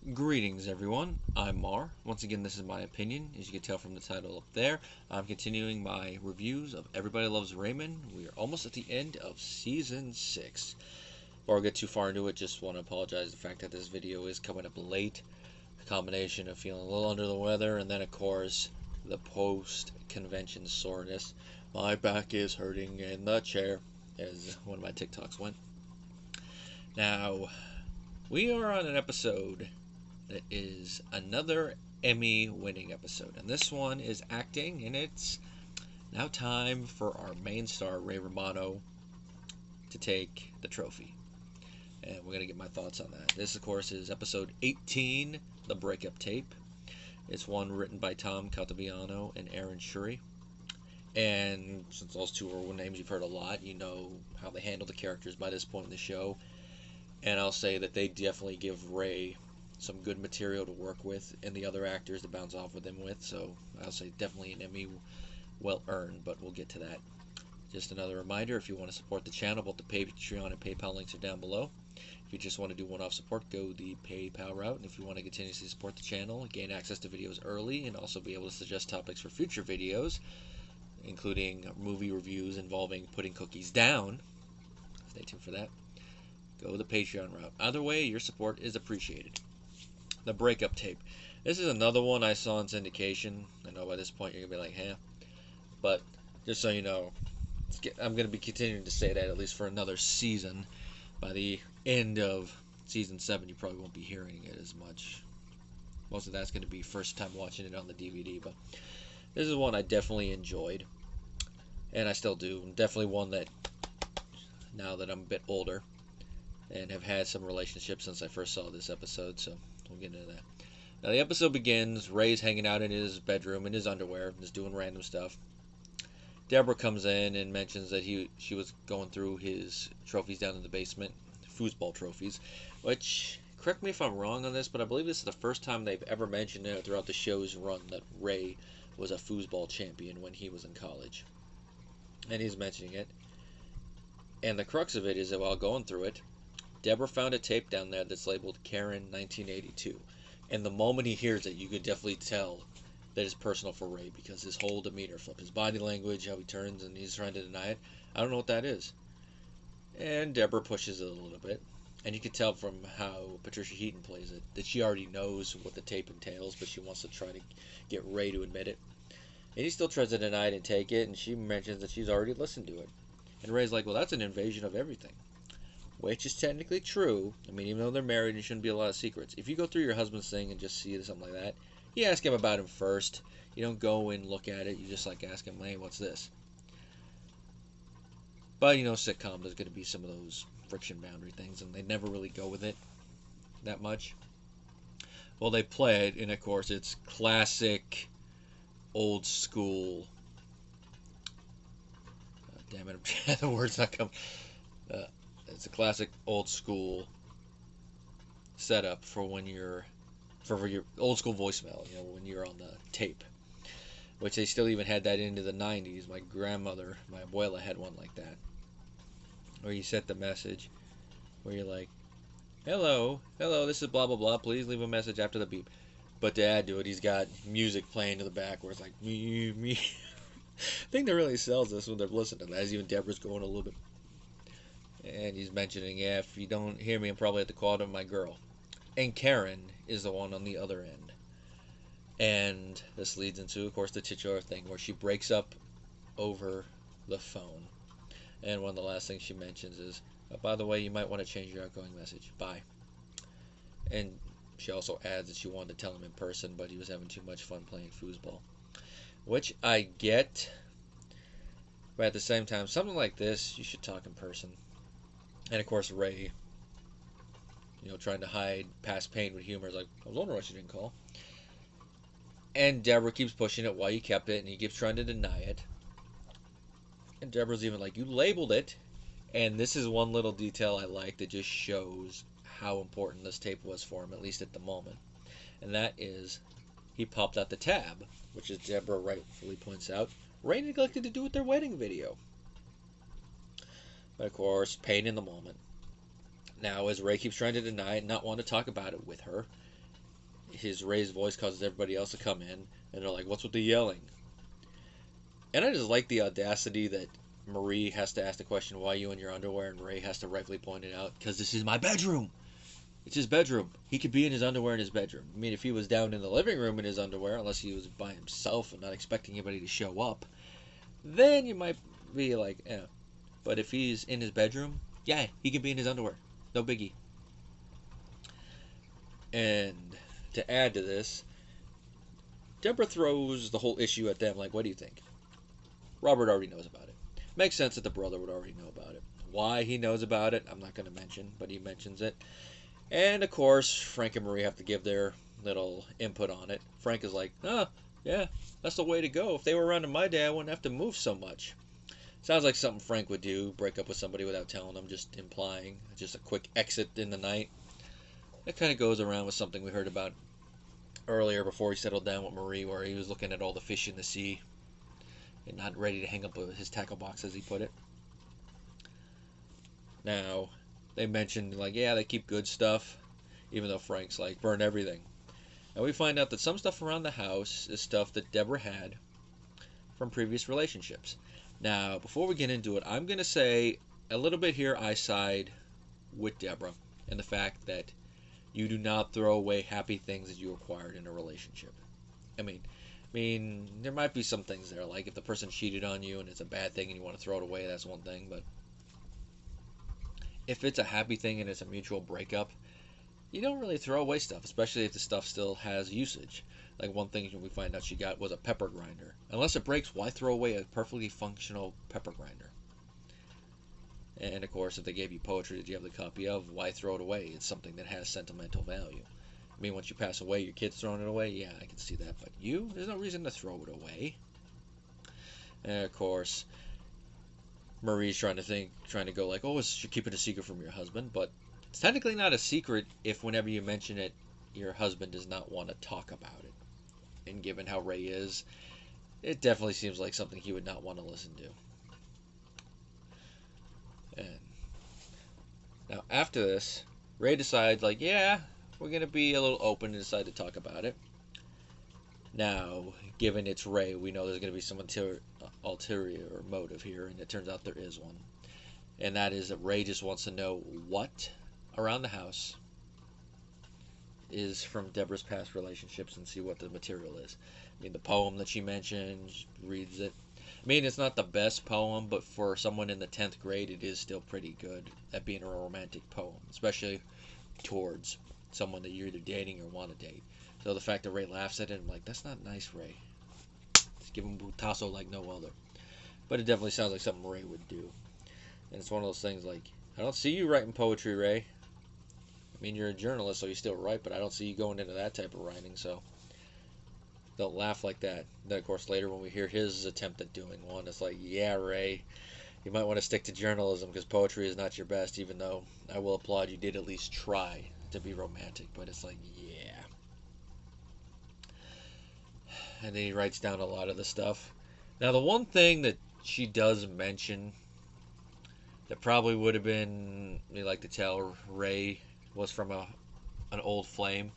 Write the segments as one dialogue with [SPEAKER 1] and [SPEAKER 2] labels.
[SPEAKER 1] Greetings, everyone. I'm Mar. Once again, this is my opinion. As you can tell from the title up there, I'm continuing my reviews of Everybody Loves Raymond. We are almost at the end of Season 6. Before I get too far into it, just want to apologize for the fact that this video is coming up late. A combination of feeling a little under the weather, and then, of course, the post-convention soreness. My back is hurting in the chair, as one of my TikToks went. Now, we are on an episode that is another Emmy-winning episode. And this one is acting, and it's now time for our main star, Ray Romano, to take the trophy. And we're going to get my thoughts on that. This, of course, is episode 18, The Breakup Tape. It's one written by Tom Caltabiano and Aaron Shuri. And since those two are names you've heard a lot, you know how they handle the characters by this point in the show. And I'll say that they definitely give Ray some good material to work with and the other actors to bounce off with him with. So I'll say definitely an Emmy well earned, but we'll get to that. Just another reminder, if you want to support the channel, both the Patreon and PayPal links are down below. If you just want to do one-off support, go the PayPal route. And if you want to continuously support the channel, gain access to videos early, and also be able to suggest topics for future videos, including movie reviews involving putting cookies down, stay tuned for that, go the Patreon route. Either way, your support is appreciated. The Breakup Tape. This is another one I saw in syndication. I know by this point you're going to be like, huh? But just so you know, I'm going to be continuing to say that at least for another season. By the end of Season 7, you probably won't be hearing it as much. Most of that's going to be first time watching it on the DVD. But this is one I definitely enjoyed. And I still do. Definitely one that, now that I'm a bit older, and have had some relationships since I first saw this episode, so we'll get into that. Now, the episode begins. Ray's hanging out in his bedroom in his underwear, just doing random stuff. Debra comes in and mentions that she was going through his trophies down in the basement, foosball trophies, which, correct me if I'm wrong on this, but I believe this is the first time they've ever mentioned it throughout the show's run that Ray was a foosball champion when he was in college. And he's mentioning it. And the crux of it is that while going through it, Debra found a tape down there that's labeled Karen 1982. And the moment he hears it, you could definitely tell that it's personal for Ray, because his whole demeanor, his body language, how he turns and he's trying to deny it. I don't know what that is. And Debra pushes it a little bit. And you can tell from how Patricia Heaton plays it that she already knows what the tape entails, but she wants to try to get Ray to admit it. And he still tries to deny it and take it, and she mentions that she's already listened to it. And Ray's like, well, that's an invasion of everything. Which is technically true. I mean, even though they're married, there shouldn't be a lot of secrets. If you go through your husband's thing and just see something like that, you ask him about him first. You don't go and look at it. You just like ask him, hey, what's this? But, you know, sitcom, there's going to be some of those friction boundary things, and they never really go with it that much. Well, they play it, and of course, it's classic, old school. Damn it, the words not come. It's a classic old school setup for when you're for your old school voicemail, you know, when you're on the tape, which they still even had that into the 90s. My grandmother, my abuela, had one like that, where you set the message where you're like, hello, this is blah blah blah, please leave a message after the beep. But to add to it, he's got music playing to the back where it's like me. I think that really sells this when they're listening to that. As even Debra's going a little bit. And he's mentioning, yeah, if you don't hear me, I'm probably at the call to my girl. And Karen is the one on the other end. And this leads into, of course, the titular thing where she breaks up over the phone. And one of the last things she mentions is, oh, by the way, you might want to change your outgoing message. Bye. And she also adds that she wanted to tell him in person, but he was having too much fun playing foosball. Which I get. But at the same time, something like this, you should talk in person. And of course, Ray, you know, trying to hide past pain with humor, is like, I was wondering why she didn't call. And Debra keeps pushing it, why you kept it, and he keeps trying to deny it. And Debra's even like, you labeled it. And this is one little detail I like that just shows how important this tape was for him, at least at the moment. And that is, he popped out the tab, which, as Debra rightfully points out, Ray neglected to do with their wedding video. But of course, pain in the moment. Now, as Ray keeps trying to deny it, not want to talk about it with her, his raised voice causes everybody else to come in, and they're like, "What's with the yelling?" And I just like the audacity that Marie has to ask the question, "Why are you in your underwear?" and Ray has to rightfully point it out, "Because this is my bedroom." It's his bedroom. He could be in his underwear in his bedroom. I mean, if he was down in the living room in his underwear, unless he was by himself and not expecting anybody to show up, then you might be like, yeah. But if he's in his bedroom, yeah, he can be in his underwear. No biggie. And to add to this, Debra throws the whole issue at them, like, what do you think? Robert already knows about it. Makes sense that the brother would already know about it. Why he knows about it, I'm not going to mention, but he mentions it. And, of course, Frank and Marie have to give their little input on it. Frank is like, oh, yeah, that's the way to go. If they were around in my day, I wouldn't have to move so much. Sounds like something Frank would do, break up with somebody without telling them, just implying, just a quick exit in the night. That kind of goes around with something we heard about earlier before he settled down with Marie, where he was looking at all the fish in the sea and not ready to hang up his tackle box, as he put it. Now, they mentioned, like, yeah, they keep good stuff, even though Frank's like, burn everything. And we find out that some stuff around the house is stuff that Debra had from previous relationships. Now, before we get into it, I'm going to say a little bit here I side with Debra and the fact that you do not throw away happy things that you acquired in a relationship. I mean, there might be some things there, like if the person cheated on you and it's a bad thing and you want to throw it away, that's one thing, but if it's a happy thing and it's a mutual breakup, you don't really throw away stuff, especially if the stuff still has usage. Like one thing we find out she got was a pepper grinder. Unless it breaks, why throw away a perfectly functional pepper grinder? And of course, if they gave you poetry that you have the copy of, why throw it away? It's something that has sentimental value. I mean, once you pass away, your kid's throwing it away? Yeah, I can see that. But you, there's no reason to throw it away. And of course, Marie's trying to go like, oh, you're keeping a secret from your husband, but it's technically not a secret if whenever you mention it, your husband does not want to talk about it. And given how Ray is, it definitely seems like something he would not want to listen to. And now after this, Ray decides, like, yeah, we're going to be a little open and decide to talk about it. Now, given it's Ray, we know there's going to be some ulterior motive here, and it turns out there is one. And that is that Ray just wants to know what around the house is from Debra's past relationships and see what the material is. I mean, the poem that she mentioned, she reads it. I mean, it's not the best poem, but for someone in the 10th grade, it is still pretty good at being a romantic poem, especially towards someone that you're either dating or want to date. So the fact that Ray laughs at it, I'm like, that's not nice, Ray. Just give him Butasso like no other. But it definitely sounds like something Ray would do. And it's one of those things like, I don't see you writing poetry, Ray. I mean, you're a journalist, so you still write, but I don't see you going into that type of writing, so don't laugh like that. Then, of course, later when we hear his attempt at doing one, it's like, yeah, Ray, you might want to stick to journalism because poetry is not your best, even though I will applaud you did at least try to be romantic, but it's like, yeah. And then he writes down a lot of the stuff. Now, the one thing that she does mention that probably would have been, you like to tell Ray was from an old flame,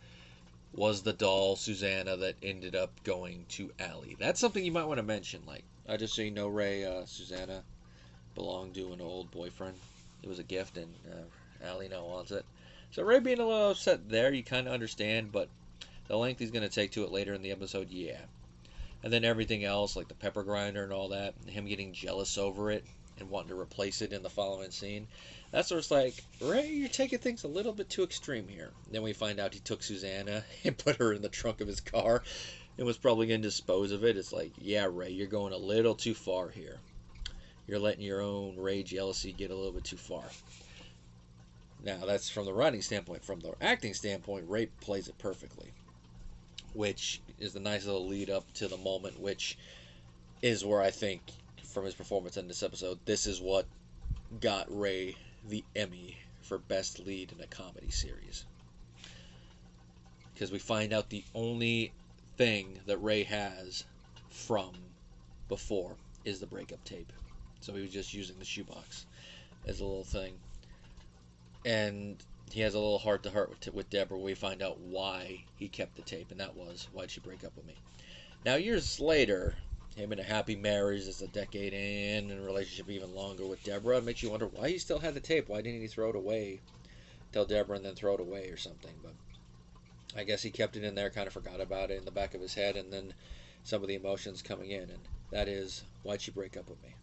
[SPEAKER 1] was the doll Susanna that ended up going to Allie. That's something you might want to mention. Like, I just so you know, Ray, Susanna belonged to an old boyfriend. It was a gift, and Allie now wants it. So Ray being a little upset there, you kind of understand, but the length he's going to take to it later in the episode, yeah. And then everything else, like the pepper grinder and all that, and him getting jealous over it and wanting to replace it in the following scene. That's where it's like, Ray, you're taking things a little bit too extreme here. Then we find out he took Susanna and put her in the trunk of his car and was probably going to dispose of it. It's like, yeah, Ray, you're going a little too far here. You're letting your own rage, jealousy get a little bit too far. Now, that's from the writing standpoint. From the acting standpoint, Ray plays it perfectly, which is the nice little lead up to the moment, which is where I think, from his performance in this episode, this is what got Ray the Emmy for Best Lead in a Comedy Series. Because we find out the only thing that Ray has from before is the breakup tape. So he was just using the shoebox as a little thing. And he has a little heart-to-heart with Debra where we find out why he kept the tape, and that was, why'd she break up with me? Now, years later, him in a happy marriage that's a decade in, and a relationship even longer with Debra, it makes you wonder why he still had the tape. Why didn't he throw it away? Tell Debra and then throw it away or something. But I guess he kept it in there, kind of forgot about it in the back of his head, and then some of the emotions coming in, and that is, why'd she break up with me?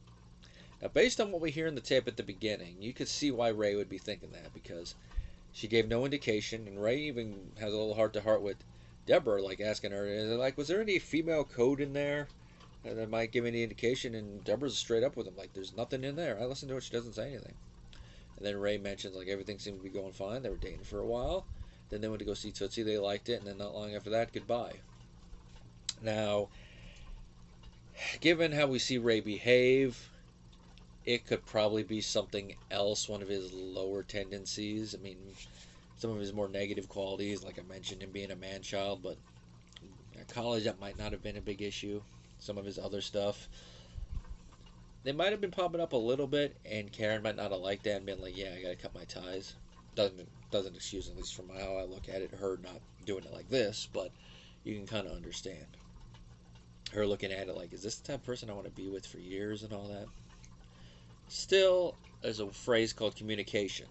[SPEAKER 1] Now, based on what we hear in the tape at the beginning, you could see why Ray would be thinking that, because she gave no indication, and Ray even has a little heart-to-heart with Debra, like asking her, like, was there any female code in there that might give any indication? And Deborah's straight up with him, like, there's nothing in there. I listen to it, she doesn't say anything. And then Ray mentions, like, everything seemed to be going fine. They were dating for a while. Then they went to go see Tootsie. They liked it, and then not long after that, goodbye. Now, given how we see Ray behave, it could probably be something else, one of his lower tendencies. I mean, some of his more negative qualities, like I mentioned, him being a man-child, but at college that might not have been a big issue. Some of his other stuff, they might have been popping up a little bit, and Karen might not have liked that and been like, yeah, I gotta cut my ties. Doesn't excuse, at least from how I look at it, her not doing it like this, but you can kind of understand her looking at it like, is this the type of person I want to be with for years and all that? Still, there's a phrase called communication,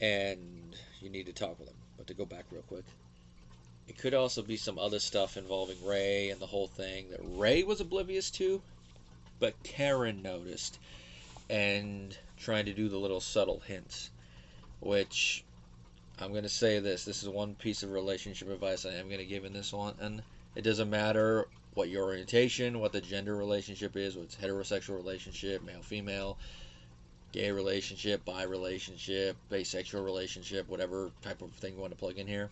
[SPEAKER 1] and you need to talk with him. But to go back real quick, it could also be some other stuff involving Ray and the whole thing that Ray was oblivious to, but Karen noticed, and trying to do the little subtle hints, which I'm going to say this is one piece of relationship advice I am going to give in this one, and it doesn't matter what your orientation, what the gender relationship is, whether it's heterosexual relationship, male-female, gay relationship, bi relationship, asexual relationship, whatever type of thing you want to plug in here.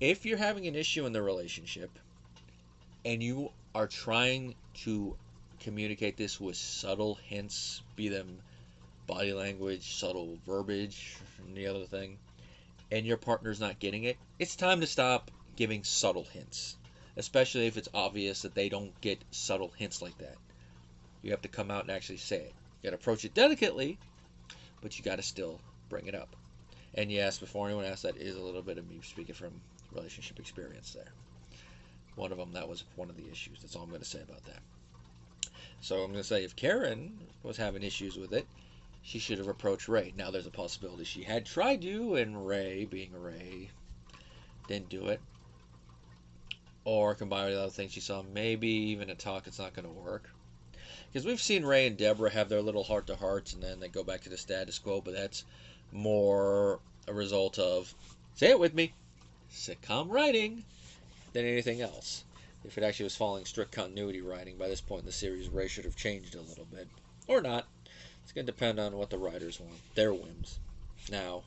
[SPEAKER 1] If you're having an issue in the relationship and you are trying to communicate this with subtle hints, be them body language, subtle verbiage, and the other thing, and your partner's not getting it, it's time to stop giving subtle hints, especially if it's obvious that they don't get subtle hints like that. You have to come out and actually say it. You got to approach it delicately, but you got to still bring it up. And yes, before anyone asks, that is a little bit of me speaking from relationship experience there. One of them, that was one of the issues. That's all I'm going to say about that. So I'm going to say if Karen was having issues with it, she should have approached Ray. Now there's a possibility she had tried to, and Ray, being a Ray, didn't do it. Or combined with other things she saw, maybe even a talk, it's not going to work. Because we've seen Ray and Debra have their little heart-to-hearts, and then they go back to the status quo, but that's more a result of, say it with me, sitcom writing than anything else. If it actually was following strict continuity writing, by this point in the series, Ray should have changed a little bit. Or not. It's going to depend on what the writers want, their whims. Now,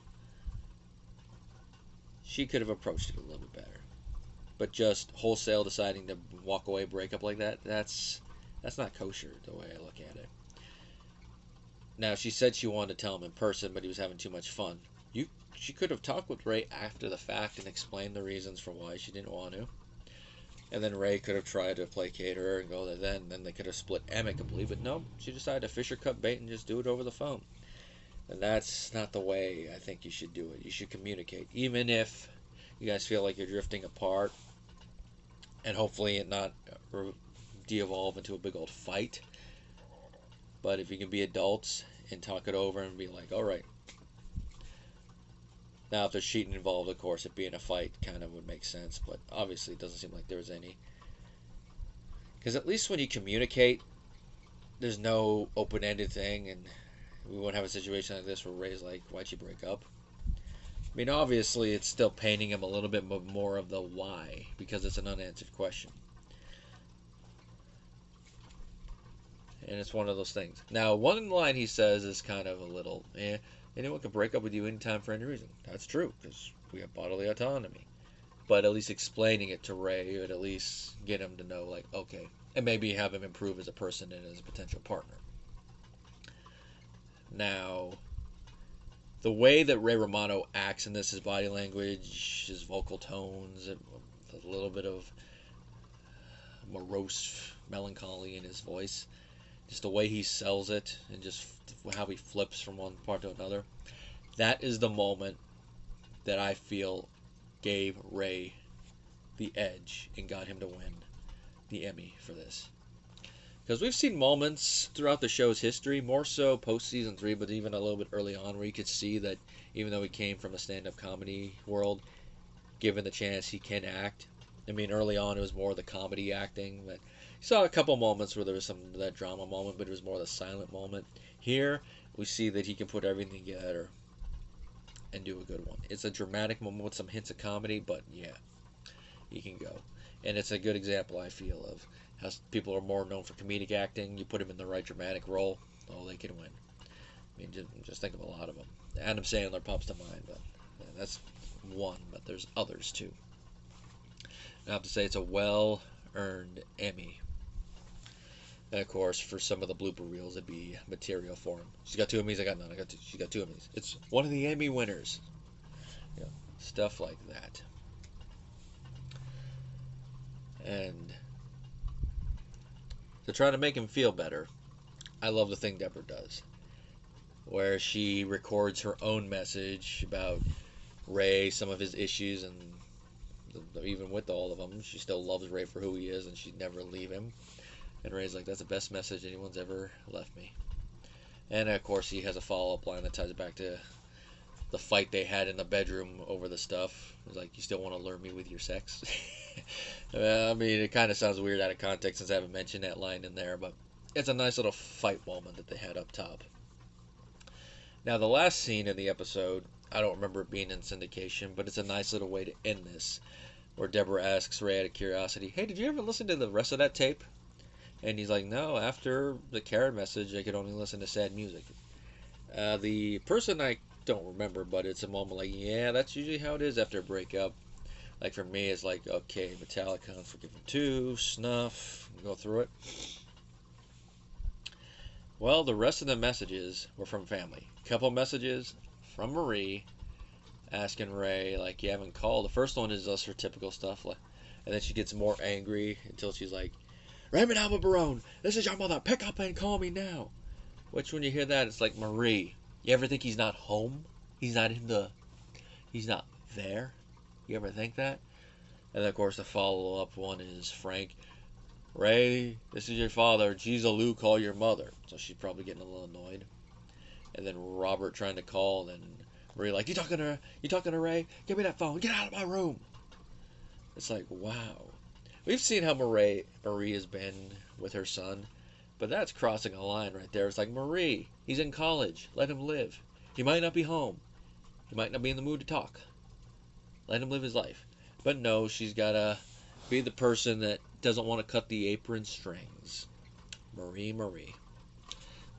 [SPEAKER 1] she could have approached it a little bit better. But just wholesale deciding to walk away, break up like that, that's not kosher the way I look at it. Now, she said she wanted to tell him in person, but he was having too much fun. She could have talked with Ray after the fact and explained the reasons for why she didn't want to. And then Ray could have tried to placate her and go there then. Then they could have split amicably. But no, she decided to fish or cut bait and just do it over the phone. And that's not the way I think you should do it. You should communicate. Even if you guys feel like you're drifting apart, and hopefully it not de-evolve into a big old fight. But if you can be adults and talk it over and be like, all right. Now, if there's cheating involved, of course, it being a fight kind of would make sense. But obviously, it doesn't seem like there was any. Because at least when you communicate, there's no open-ended thing. And we won't have a situation like this where Ray's like, why'd you break up? I mean, obviously, it's still painting him a little bit more of the why. Because it's an unanswered question. And it's one of those things. Now, one line he says is kind of a little, anyone can break up with you anytime for any reason. That's true, because we have bodily autonomy. But at least explaining it to Ray would at least get him to know, like, okay. And maybe have him improve as a person and as a potential partner. Now, the way that Ray Romano acts in this, his body language, his vocal tones, a little bit of morose melancholy in his voice, just the way he sells it, and just how he flips from one part to another. That is the moment that I feel gave Ray the edge and got him to win the Emmy for this. Because we've seen moments throughout the show's history, more so post season 3, but even a little bit early on, where you could see that even though he came from a stand-up comedy world, given the chance, he can act. I mean, early on it was more the comedy acting, but you saw a couple moments where there was some of that drama moment, but it was more the silent moment. Here, we see that he can put everything together and do a good one. It's a dramatic moment with some hints of comedy, but yeah, he can go. And it's a good example, I feel, of how people are more known for comedic acting. You put him in the right dramatic role, oh, they can win. I mean, just think of a lot of them. Adam Sandler pops to mind, but yeah, that's one, but there's others too. I have to say it's a well-earned Emmy. And of course, for some of the blooper reels, it'd be material for him. She's got 2 Emmys, I got none. She's got 2 Emmys. It's one of the Emmy winners. You know, stuff like that. And to try to make him feel better, I love the thing Debra does, where she records her own message about Ray, some of his issues, and even with all of them, she still loves Ray for who he is, and she'd never leave him. And Ray's like, that's the best message anyone's ever left me. And of course, he has a follow-up line that ties it back to the fight they had in the bedroom over the stuff. He's like, you still want to lure me with your sex? I mean, it kind of sounds weird out of context since I haven't mentioned that line in there, but it's a nice little fight moment that they had up top. Now, the last scene in the episode, I don't remember it being in syndication, but it's a nice little way to end this, where Debra asks Ray out of curiosity, hey, did you ever listen to the rest of that tape? And he's like, no, after the Karen message, I could only listen to sad music. The person I don't remember, but it's a moment like, yeah, that's usually how it is after a breakup. Like for me, it's like, okay, Metallica, Unforgiven 2, Snuff, go through it. Well, the rest of the messages were from family. A couple messages from Marie asking Ray, like, you haven't called. The first one is just her typical stuff, like, and then she gets more angry until she's like, Raymond Alba Barone, this is your mother, pick up and call me now. Which when you hear that, it's like, Marie, you ever think he's not home? He's not there? You ever think that? And then, of course, the follow-up one is Frank, Ray, this is your father, Jesus Lou, call your mother. So she's probably getting a little annoyed. And then Robert trying to call, and Marie like, you talking to Ray? Give me that phone, get out of my room. It's like, wow. We've seen how Marie has been with her son, but that's crossing a line right there. It's like, Marie, he's in college. Let him live. He might not be home. He might not be in the mood to talk. Let him live his life. But no, she's got to be the person that doesn't want to cut the apron strings. Marie.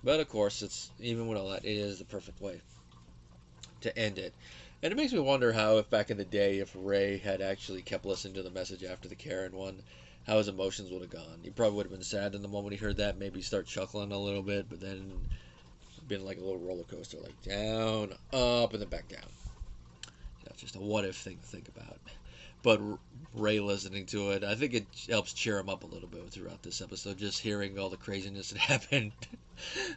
[SPEAKER 1] But of course, it's even with all that, it is the perfect way to end it. And it makes me wonder how, if back in the day, if Ray had actually kept listening to the message after the Karen one, how his emotions would have gone. He probably would have been sad in the moment he heard that, maybe start chuckling a little bit, but then been like a little roller coaster, like down, up, and then back down. That's just a what-if thing to think about. But Ray listening to it, I think it helps cheer him up a little bit throughout this episode, just hearing all the craziness that happened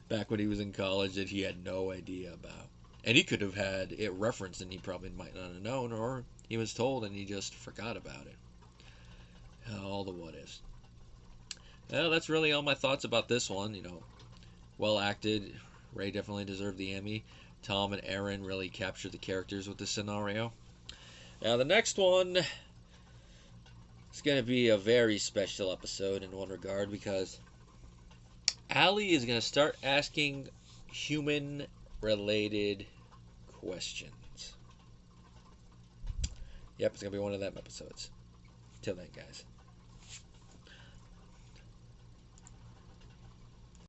[SPEAKER 1] back when he was in college that he had no idea about. And he could have had it referenced and he probably might not have known, or he was told and he just forgot about it. All the what ifs. Well, that's really all my thoughts about this one. Well acted. Ray definitely deserved the Emmy. Tom and Aaron really captured the characters with this scenario. Now the next one is going to be a very special episode in one regard, because Allie is going to start asking human-related questions. Yep, it's going to be one of them episodes. Till then, guys.